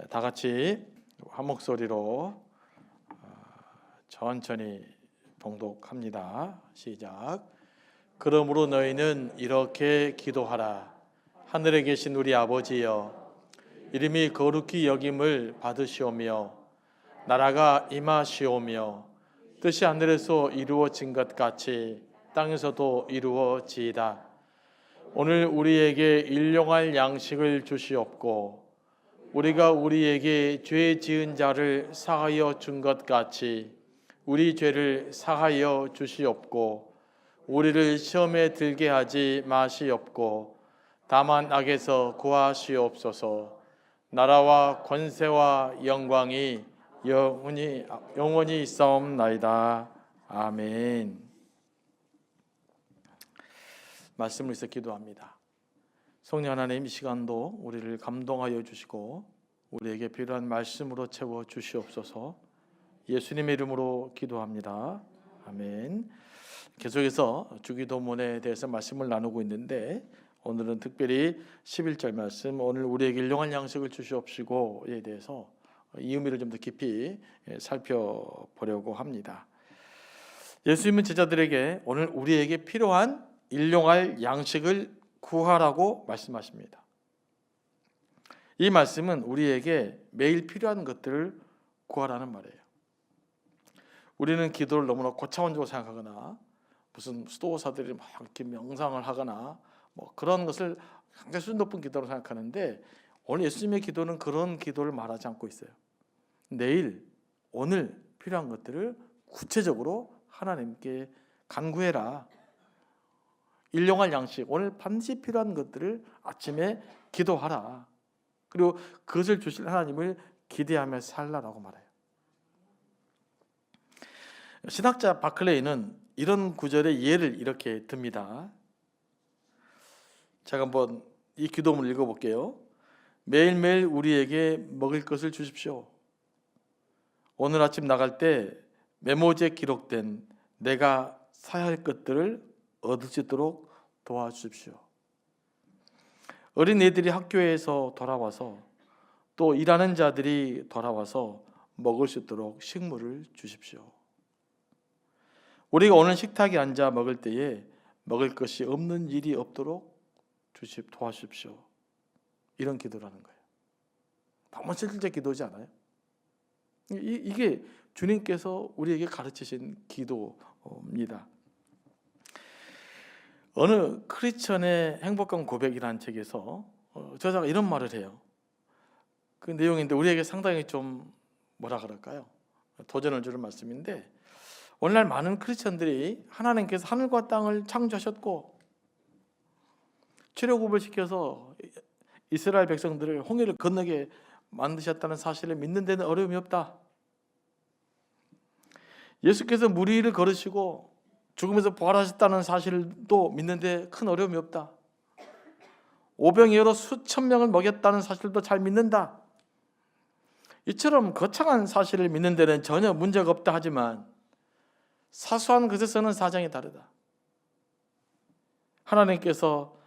다 같이 한 목소리로 천천히 봉독합니다. 시작. 그러므로 너희는 이렇게 기도하라. 하늘에 계신 우리 아버지여, 이름이 거룩히 여김을 받으시오며 나라가 임하시오며 뜻이 하늘에서 이루어진 것 같이 땅에서도 이루어지이다. 오늘 우리에게 일용할 양식을 주시옵고 우리가 우리에게 죄 지은 자를 사하여 준 것 같이 우리 죄를 사하여 주시옵고 우리를 시험에 들게 하지 마시옵고 다만 악에서 구하시옵소서. 나라와 권세와 영광이 영원히 있사옵나이다. 아멘. 말씀을 위해서 기도합니다. 성령 하나님, 이 시간도 우리를 감동하여 주시고 우리에게 필요한 말씀으로 채워 주시옵소서. 예수님의 이름으로 기도합니다. 아멘. 계속해서 주기도문에 대해서 말씀을 나누고 있는데 오늘은 특별히 11절 말씀, 오늘 우리에게 일용할 양식을 주시옵시고에 대해서 이 의미를 좀 더 깊이 살펴보려고 합니다. 예수님은 제자들에게 오늘 우리에게 필요한 일용할 양식을 구하라고 말씀하십니다. 이 말씀은 우리에게 매일 필요한 것들을 구하라는 말이에요. 우리는 기도를 너무나 고차원적으로 생각하거나 무슨 수도사들이 막 이렇게 명상을 하거나 뭐 그런 것을 굉장히 수준 높은 기도로 생각하는데 오늘 예수님의 기도는 그런 기도를 말하지 않고 있어요. 내일, 오늘 필요한 것들을 구체적으로 하나님께 간구해라. 일용할 양식, 오늘 반드시 필요한 것들을 아침에 기도하라. 그리고 그것을 주실 하나님을 기대하며 살라라고 말해요. 신학자 바클레이는 이런 구절의 예를 이렇게 듭니다. 제가 한번 이 기도문을 읽어볼게요. 매일매일 우리에게 먹을 것을 주십시오. 오늘 아침 나갈 때 메모지에 기록된 내가 사야 할 것들을 얻을 수 있도록 도와주십시오. 어린애들이 학교에서 돌아와서 또 일하는 자들이 돌아와서 먹을 수 있도록 식물을 주십시오. 우리가 오늘 식탁에 앉아 먹을 때에 먹을 것이 없는 일이 없도록 도와주십시오. 이런 기도라는 거예요. 너무 실질적 기도지 않아요? 이게 주님께서 우리에게 가르치신 기도입니다. 어느 크리스천의 행복한 고백이라는 책에서 저자가 이런 말을 해요. 그 내용인데 우리에게 상당히 좀 뭐라 그럴까요? 도전을 주는 말씀인데 오늘날 많은 크리스천들이 하나님께서 하늘과 땅을 창조하셨고 출애굽을 시켜서 이스라엘 백성들을 홍해를 건너게 만드셨다는 사실을 믿는 데는 어려움이 없다. 예수께서 물 위를 걸으시고 죽음에서 부활하셨다는 사실도 믿는데 큰 어려움이 없다. 오병이어로 수천 명을 먹였다는 사실도 잘 믿는다. 이처럼 거창한 사실을 믿는 데는 전혀 문제가 없다 하지만 사소한 것에서는 사정이 다르다. 하나님께서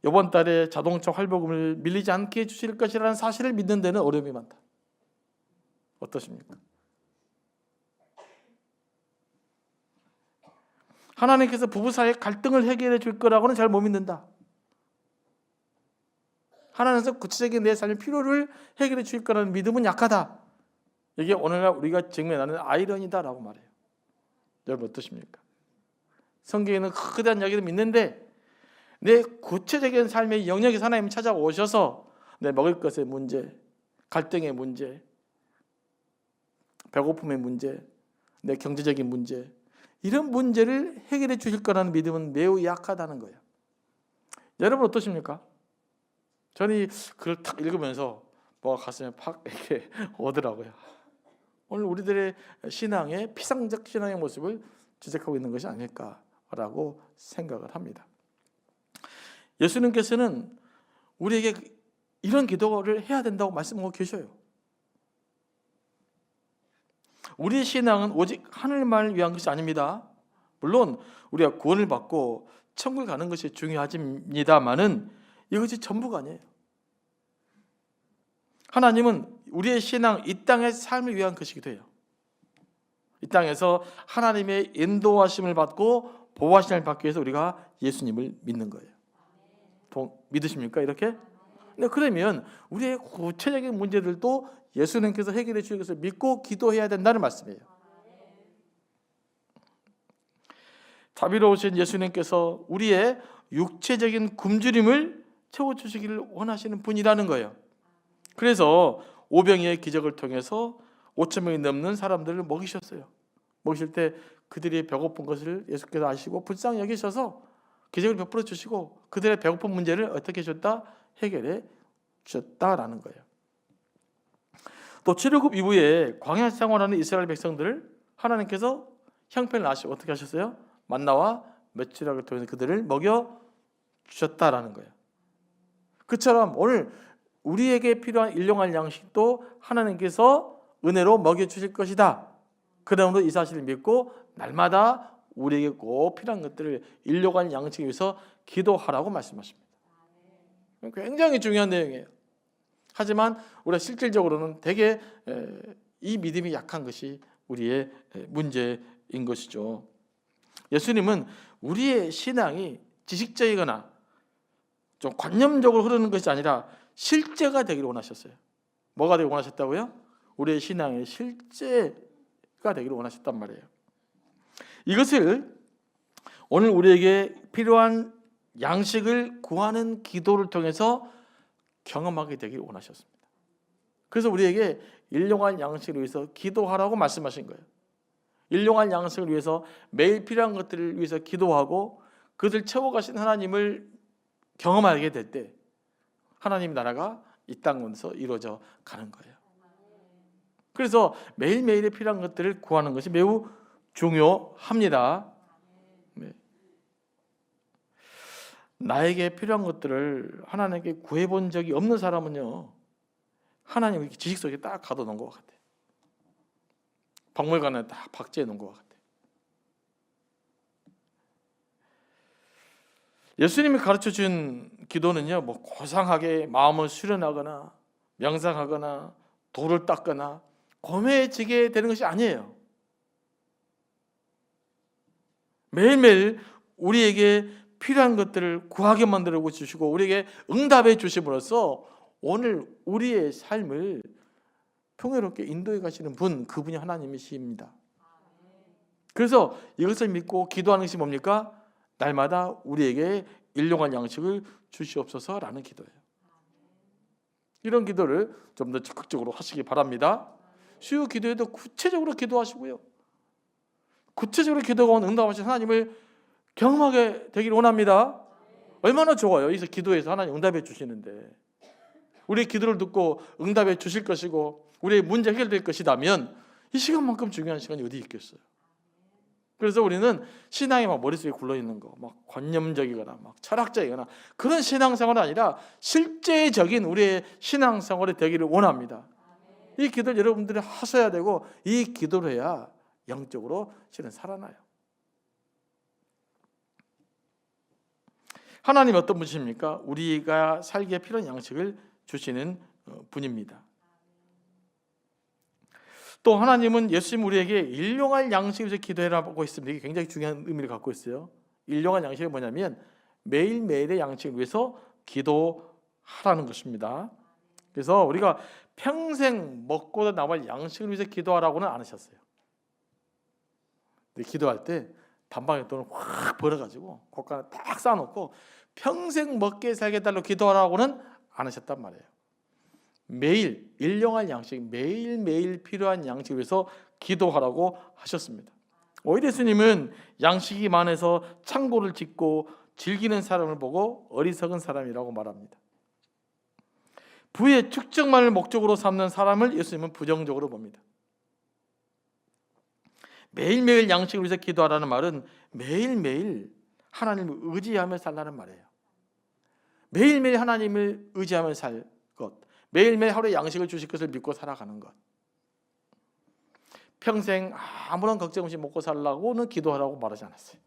이번 달에 자동차 할부금을 밀리지 않게 해주실 것이라는 사실을 믿는 데는 어려움이 많다. 어떠십니까? 하나님께서 부부 사이의 갈등을 해결해 줄 거라고는 잘 못 믿는다. 하나님께서 구체적인 내 삶의 필요를 해결해 줄 거라는 믿음은 약하다. 이게 오늘날 우리가 직면하는 아이러니다라고 말해요. 여러분 어떠십니까? 성경에는 거대한 이야기를 믿는데 내 구체적인 삶의 영역에서 하나님이 찾아오셔서 내 먹을 것의 문제, 갈등의 문제, 배고픔의 문제, 내 경제적인 문제, 이런 문제를 해결해 주실 거라는 믿음은 매우 약하다는 거예요. 여러분 어떠십니까? 저는 이 글을 탁 읽으면서 뭐가 가슴에 팍 이렇게 오더라고요. 오늘 우리들의 신앙의 피상적 신앙의 모습을 지적하고 있는 것이 아닐까라고 생각을 합니다. 예수님께서는 우리에게 이런 기도를 해야 된다고 말씀하고 계셔요. 우리의 신앙은 오직 하늘만을 위한 것이 아닙니다. 물론 우리가 구원을 받고 천국에 가는 것이 중요합니다만은 이것이 전부가 아니에요. 하나님은 우리의 신앙, 이 땅의 삶을 위한 것이기도 해요. 이 땅에서 하나님의 인도하심을 받고 보호하심을 받기 위해서 우리가 예수님을 믿는 거예요. 믿으십니까? 이렇게? 네, 그러면 우리의 구체적인 문제들도 예수님께서 해결해 주실 것을 믿고 기도해야 된다는 말씀이에요. 자비로우신 예수님께서 우리의 육체적인 굶주림을 채워주시기를 원하시는 분이라는 거예요. 그래서 오병이의 기적을 통해서 5천 명이 넘는 사람들을 먹이셨어요. 먹이실 때 그들이 배고픈 것을 예수께서 아시고 불쌍히 여기셔서 기적을 베풀어 주시고 그들의 배고픈 문제를 어떻게 해줬다? 해결해 주셨다라는 거예요. 또 출애굽 이후에 광야 생활하는 이스라엘 백성들을 하나님께서 형편을 아시고 어떻게 하셨어요? 만나와 메추라기를 통해서 그들을 먹여 주셨다라는 거예요. 그처럼 오늘 우리에게 필요한 일용할 양식도 하나님께서 은혜로 먹여 주실 것이다. 그러므로 이 사실을 믿고 날마다 우리에게 꼭 필요한 것들을 일용할 양식을 위해서 기도하라고 말씀하십니다. 굉장히 중요한 내용이에요. 하지만 우리가 실질적으로는 되게 이 믿음이 약한 것이 우리의 문제인 것이죠. 예수님은 우리의 신앙이 지식적이거나 좀 관념적으로 흐르는 것이 아니라 실제가 되기를 원하셨어요. 뭐가 되기를 원하셨다고요? 우리의 신앙의 실제가 되기를 원하셨단 말이에요. 이것을 오늘 우리에게 필요한 양식을 구하는 기도를 통해서 경험하게 되기를 원하셨습니다. 그래서 우리에게 일용할 양식을 위해서 기도하라고 말씀하신 거예요. 일용할 양식을 위해서 매일 필요한 것들을 위해서 기도하고 그들 채워가신 하나님을 경험하게 될 때 하나님 나라가 이 땅에서 이루어져 가는 거예요. 그래서 매일매일에 필요한 것들을 구하는 것이 매우 중요합니다. 네. 나에게 필요한 것들을 하나님께 구해본 적이 없는 사람은요, 하나님 이렇게 지식 속에 딱 가둬놓은 것 같아요. 박물관에 딱 박제해 놓은 것 같아요. 예수님이 가르쳐 준 기도는요, 뭐 고상하게 마음을 수련하거나 명상하거나 돌을 닦거나 고매지게 되는 것이 아니에요. 매일매일 우리에게 필요한 것들을 구하게 만들어 주시고 우리에게 응답해 주심으로써 오늘 우리의 삶을 평화롭게 인도해 가시는 분, 그분이 하나님이십니다. 그래서 이것을 믿고 기도하는 것이 뭡니까? 날마다 우리에게 일용할 양식을 주시옵소서라는 기도예요. 이런 기도를 좀 더 적극적으로 하시기 바랍니다. 수요 기도에도 구체적으로 기도하시고요. 구체적으로 기도가 온 응답하신 하나님을 경험하게 되기를 원합니다. 얼마나 좋아요. 여기서 기도해서 하나님 응답해 주시는데 우리의 기도를 듣고 응답해 주실 것이고 우리의 문제 해결될 것이라면 이 시간만큼 중요한 시간이 어디 있겠어요. 그래서 우리는 신앙이 막 머릿속에 굴러있는 거, 막 관념적이거나 막 철학적이거나 그런 신앙생활이 아니라 실제적인 우리의 신앙생활이 되기를 원합니다. 이 기도를 여러분들이 하셔야 되고 이 기도를 해야 영적으로 실은 살아나요. 하나님이 어떤 분이십니까? 우리가 살기에 필요한 양식을 주시는 분입니다. 또 하나님은 예수님 우리에게 일용할 양식을 위해서 기도해라고 했습니다. 이게 굉장히 중요한 의미를 갖고 있어요. 일용할 양식이 뭐냐면 매일매일의 양식을 위해서 기도하라는 것입니다. 그래서 우리가 평생 먹고 남을 양식을 위해서 기도하라고는 안 하셨어요. 근데 기도할 때 단방에 돈을 확 벌어가지고 곳간에 딱 쌓아놓고 평생 먹게 살게 해달라고 기도하라고는 안 하셨단 말이에요. 매일 일용할 양식, 매일매일 필요한 양식을 위해서 기도하라고 하셨습니다. 오히려 예수님은 양식이 많아서 창고를 짓고 즐기는 사람을 보고 어리석은 사람이라고 말합니다. 부의 축적만을 목적으로 삼는 사람을 예수님은 부정적으로 봅니다. 매일매일 양식을 위해서 기도하라는 말은 매일매일 하나님을 의지하며 살라는 말이에요. 매일매일 하나님을 의지하며 살 것, 매일매일 하루에 양식을 주실 것을 믿고 살아가는 것. 평생 아무런 걱정 없이 먹고 살라고는 기도하라고 말하지 않았어요.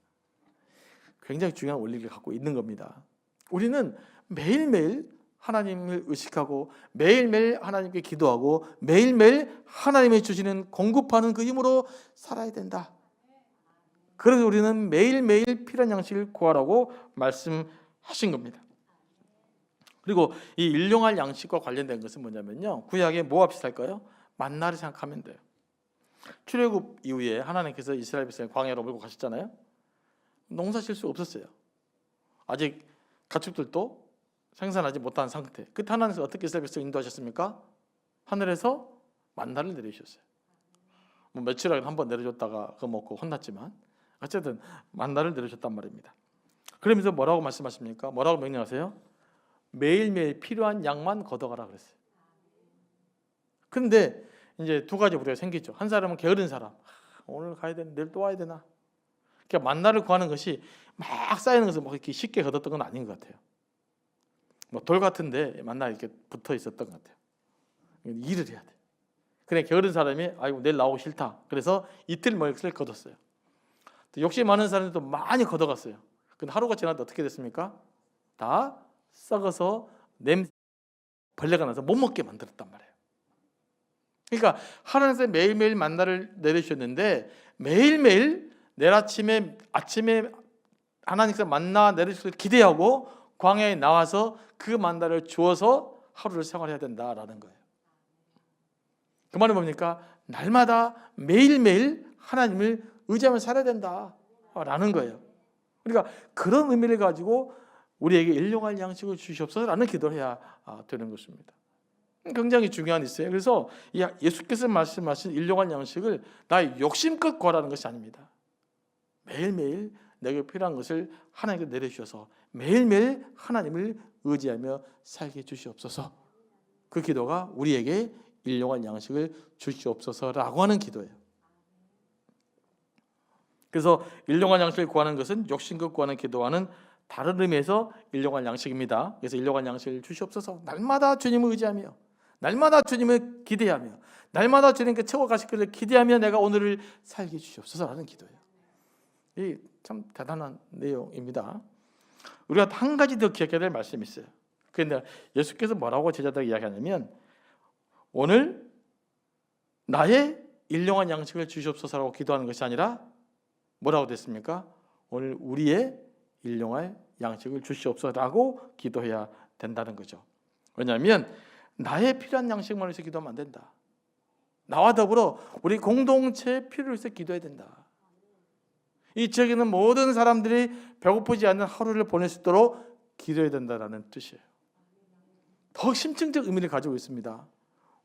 굉장히 중요한 원리를 갖고 있는 겁니다. 우리는 매일매일 하나님을 의식하고 매일매일 하나님께 기도하고 매일매일 하나님이 주시는 공급하는 그 힘으로 살아야 된다. 그래서 우리는 매일매일 필요한 양식을 구하라고 말씀하신 겁니다. 그리고 이 일용할 양식과 관련된 것은 뭐냐면요, 구약에 뭐와 비슷할까요? 만나를 생각하면 돼요. 출애굽 이후에 하나님께서 이스라엘 백성을 광야로 몰고 가셨잖아요. 농사 질 수 없었어요. 아직 가축들도 생산하지 못한 상태. 그때 하나님께서 어떻게 이스라엘 백성을 인도하셨습니까? 하늘에서 만나를 내리셨어요. 뭐 며칠에 한번 내려줬다가 그거 먹고 혼났지만 어쨌든 만나를 내리셨단 말입니다. 그러면서 뭐라고 말씀하십니까? 뭐라고 명령하세요? 매일매일 필요한 양만 걷어가라 그랬어요. 근데 이제 두 가지 우리가 생기죠. 한 사람은 게으른 사람. 오늘 가야 되나? 내일 또 와야 되나? 그러니까 만나를 구하는 것이 막 쌓이는 것을 막 이렇게 쉽게 걷었던 건 아닌 것 같아요. 뭐 돌 같은데 만나 이렇게 붙어 있었던 것 같아요. 일을 해야 돼. 그래 게으른 사람이 아이고 내일 나오기 싫다. 그래서 이틀 먹을 걷었어요. 욕심 많은 사람들도 많이 걷어갔어요. 근데 하루가 지나도 어떻게 됐습니까? 다 썩어서 냄새 벌레가 나서 못 먹게 만들었단 말이에요. 그러니까 하나님께서 매일매일 만나를 내리셨는데 매일매일 내일 아침에 하나님께서 만나 내리실 기대하고 광야에 나와서 그 만나를 주어서 하루를 생활해야 된다라는 거예요. 그 말은 뭡니까? 날마다 매일매일 하나님을 의지하며 살아야 된다라는 거예요. 그러니까 그런 의미를 가지고 우리에게 일용할 양식을 주시옵소서라는 기도를 해야 되는 것입니다. 굉장히 중요한 있어요. 그래서 예수께서 말씀하신 일용할 양식을 나의 욕심껏 구하라는 것이 아닙니다. 매일매일 내게 필요한 것을 하나님께 내려주셔서 매일매일 하나님을 의지하며 살게 주시옵소서. 그 기도가 우리에게 일용할 양식을 주시옵소서라고 하는 기도예요. 그래서 일용할 양식을 구하는 것은 욕심껏 구하는 기도와는 다른 의미에서 일용할 양식입니다. 그래서 일용할 양식을 주시옵소서. 날마다 주님을 의지하며 날마다 주님을 기대하며 날마다 주님께 채워가실 것을 기대하며 내가 오늘을 살게 주시옵소서라는 기도예요. 이 참 대단한 내용입니다. 우리가 한 가지 더 기억해야 될 말씀이 있어요. 그런데 예수께서 뭐라고 제자들에게 이야기하냐면 오늘 나의 일용할 양식을 주시옵소서라고 기도하는 것이 아니라 뭐라고 됐습니까? 오늘 우리의 일용할 양식을 주시옵소서라고 기도해야 된다는 거죠. 왜냐하면 나의 필요한 양식만 위해서 기도하면 안 된다. 나와 더불어 우리 공동체의 필요를 위해서 기도해야 된다. 이 지역에 있는 모든 사람들이 배고프지 않는 하루를 보낼 수 있도록 기도해야 된다는 뜻이에요. 더 심층적 의미를 가지고 있습니다.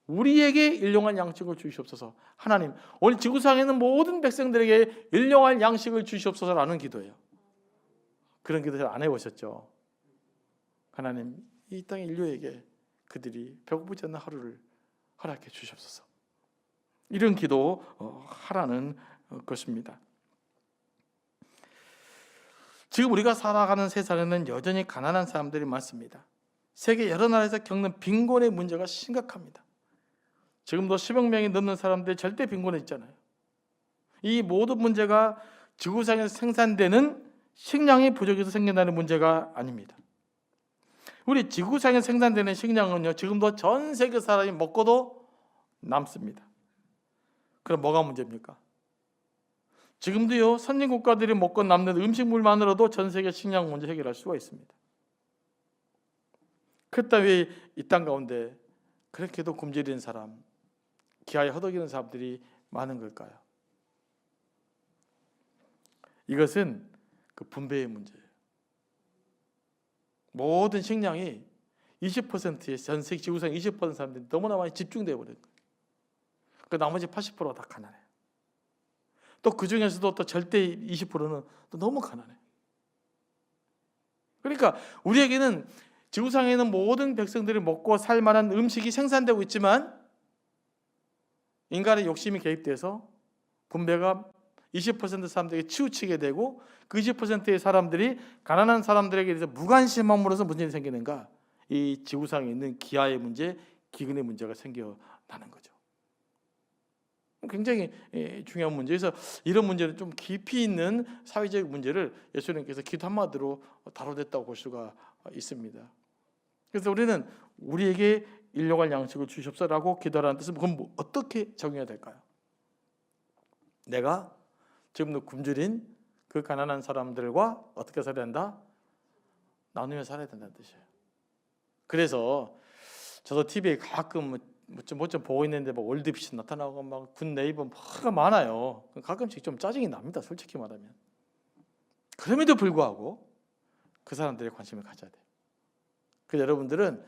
우리에게 일용할 양식을 주시옵소서. 하나님, 오늘 지구상에 있는 모든 백성들에게 일용할 양식을 주시옵소서라는 기도예요. 그런 기도 잘 안 해보셨죠? 하나님, 이 땅의 인류에게 그들이 배고프지 않는 하루를 허락해 주시옵소서. 이런 기도 하라는 것입니다. 지금 우리가 살아가는 세상에는 여전히 가난한 사람들이 많습니다. 세계 여러 나라에서 겪는 빈곤의 문제가 심각합니다. 지금도 10억 명이 넘는 사람들이 절대 빈곤에 있잖아요. 이 모든 문제가 지구상에서 생산되는 식량이 부족해서 생긴다는 문제가 아닙니다. 우리 지구상에 생산되는 식량은요, 지금도 전 세계 사람이 먹고도 남습니다. 그럼 뭐가 문제입니까? 지금도요, 선진 국가들이 먹고 남는 음식물만으로도 전 세계 식량 문제 해결할 수가 있습니다. 그렇다면 왜 이 땅 가운데 그렇게도 굶주리는 사람, 기아에 허덕이는 사람들이 많은 걸까요? 이것은 그 분배의 문제예요. 모든 식량이 20%의 전 세계 지구상 20% 사람들이 너무나 많이 집중되어 버린 거예요. 그 나머지 80%가 다 가난해요. 또 그 중에서도 또 절대 20%는 또 너무 가난해요. 그러니까 우리에게는 지구상에 있는 모든 백성들이 먹고 살 만한 음식이 생산되고 있지만 인간의 욕심이 개입돼서 분배가 20% 사람들에게 치우치게 되고 그 20%의 사람들이 가난한 사람들에게 대해서 무관심함으로써 문제가 생기는가? 이 지구상에 있는 기아의 문제, 기근의 문제가 생겨나는 거죠. 굉장히 중요한 문제에서 이런 문제는 좀 깊이 있는 사회적 문제를 예수님께서 기도 한마디로 다뤄냈다고 볼 수가 있습니다. 그래서 우리는 우리에게 일용할 양식을 주시옵소서라고 기도하라는 뜻은 그럼 어떻게 적용해야 될까요? 내가 지금도 굶주린 그 가난한 사람들과 어떻게 살아야 된다? 나누며 살아야 된다는 뜻이에요. 그래서 저도 TV에 가끔 뭐 좀 보고 있는데 막 월드비전 나타나고 막 굿네이버 뭐가 많아요. 가끔씩 좀 짜증이 납니다. 솔직히 말하면. 그럼에도 불구하고 그 사람들의 관심을 가져야 돼요. 그래서 여러분들은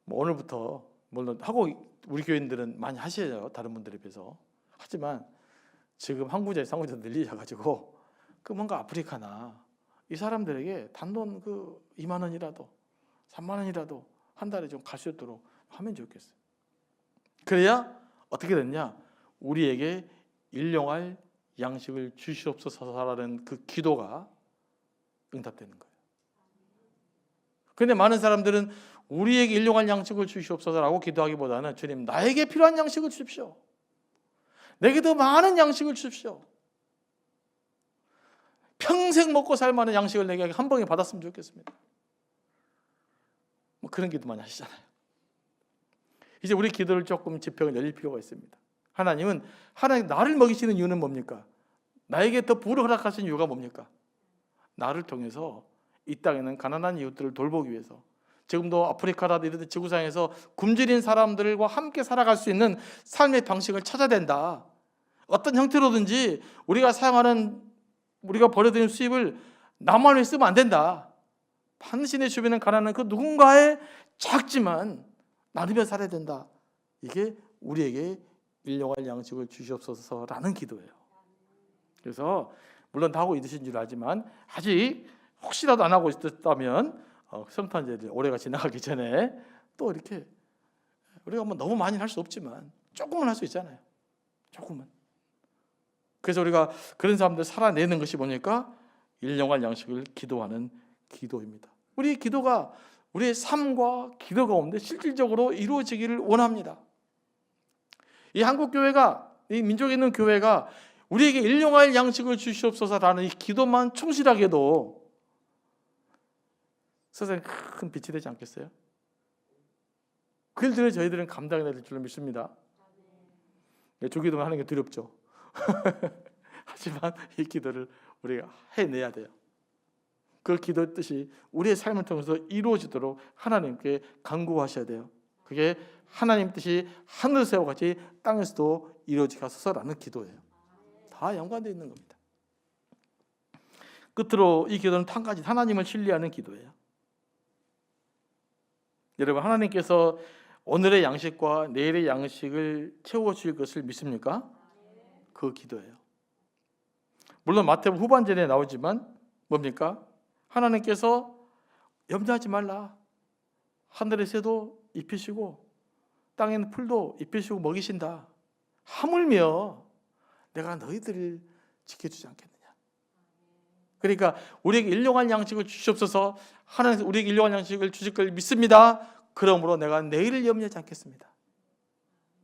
뭐 오늘부터 물론 하고 우리 교인들은 많이 하셔요. 다른 분들에 비해서. 하지만 지금 한국자, 상국자 늘리셔가지고 그 뭔가 아프리카나 이 사람들에게 단돈 그 2만 원이라도 3만 원이라도 한 달에 좀 갈 수 있도록 하면 좋겠어요. 그래야 어떻게 됐냐? 우리에게 일용할 양식을 주시옵소서라는 그 기도가 응답되는 거예요. 그런데 많은 사람들은 우리에게 일용할 양식을 주시옵소서라고 기도하기보다는 주님 나에게 필요한 양식을 주십시오. 내게 더 많은 양식을 주십시오. 평생 먹고 살 만한 양식을 내게 한 번에 받았으면 좋겠습니다. 뭐 그런 기도 많이 하시잖아요. 이제 우리 기도를 조금 지평을 열릴 필요가 있습니다. 하나님 나를 먹이시는 이유는 뭡니까? 나에게 더 부를 허락하신 이유가 뭡니까? 나를 통해서 이 땅에는 가난한 이웃들을 돌보기 위해서 지금도 아프리카라도 이런 지구상에서 굶주린 사람들과 함께 살아갈 수 있는 삶의 방식을 찾아야 된다. 어떤 형태로든지 우리가 버려들이는 수입을 나만 위해 쓰면 안 된다. 반드시 내 주변에 가난한 그 누군가의 작지만 나누며 살아야 된다. 이게 우리에게 일용할 양식을 주시옵소서라는 기도예요. 그래서 물론 다 하고 있으신 줄 알지만 아직 혹시라도 안 하고 있었다면 성탄절 올해가 지나가기 전에 또 이렇게 우리가 뭐 너무 많이 할 수 없지만 조금은 할 수 있잖아요. 조금은. 그래서 우리가 그런 사람들 살아내는 것이 뭡니까? 일용할 양식을 기도하는 기도입니다. 우리 기도가 우리의 삶과 기도 가운데 실질적으로 이루어지기를 원합니다. 이 한국교회가, 이 민족에 있는 교회가 우리에게 일용할 양식을 주시옵소서라는 이 기도만 충실하게 해도 세상에 큰 빛이 되지 않겠어요? 그 일들을 저희들은 감당해야 될 줄로 믿습니다. 주기도만 하는 게 두렵죠. 하지만 이 기도를 우리가 해내야 돼요. 그 기도 뜻이 우리의 삶을 통해서 이루어지도록 하나님께 간구하셔야 돼요. 그게 하나님 뜻이 하늘에서 같이 땅에서도 이루어지게 하소서라는 기도예요. 다 연관되어 있는 겁니다. 끝으로 이 기도는 한 가지 하나님을 신뢰하는 기도예요. 여러분 하나님께서 오늘의 양식과 내일의 양식을 채워주실 것을 믿습니까? 그 기도예요. 물론 마태복음 후반절에 나오지만 뭡니까? 하나님께서 염려하지 말라. 하늘의 새도 입히시고 땅에 있는 풀도 입히시고 먹이신다. 하물며 내가 너희들을 지켜주지 않겠느냐. 그러니까 우리에게 일용할 양식을 주시옵소서. 하나님께서 우리에게 일용할 양식을 주실 걸 믿습니다. 그러므로 내가 내일을 염려하지 않겠습니다.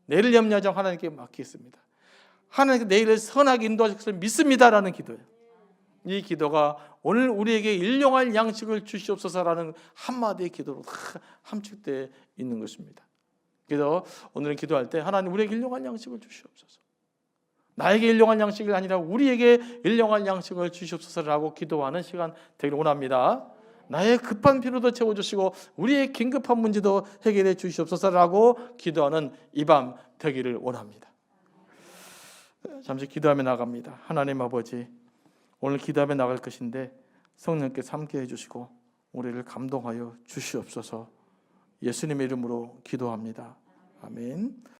내일을 염려하지 않고 하나님께 맡기겠습니다. 하나님께 내일을 선하게 인도하실 것을 믿습니다라는 기도예요. 이 기도가 오늘 우리에게 일용할 양식을 주시옵소서라는 한마디의 기도로 함축되어 있는 것입니다. 그래서 오늘은 기도할 때 하나님 우리에게 일용할 양식을 주시옵소서. 나에게 일용할 양식이 아니라 우리에게 일용할 양식을 주시옵소서라고 기도하는 시간 되기를 원합니다. 나의 급한 필요도 채워주시고 우리의 긴급한 문제도 해결해 주시옵소서라고 기도하는 이 밤 되기를 원합니다. 잠시 기도하며 나갑니다. 하나님 아버지, 오늘 기도하며 나갈 것인데 성령께서 함께 해주시고 우리를 감동하여 주시옵소서. 예수님의 이름으로 기도합니다. 아멘.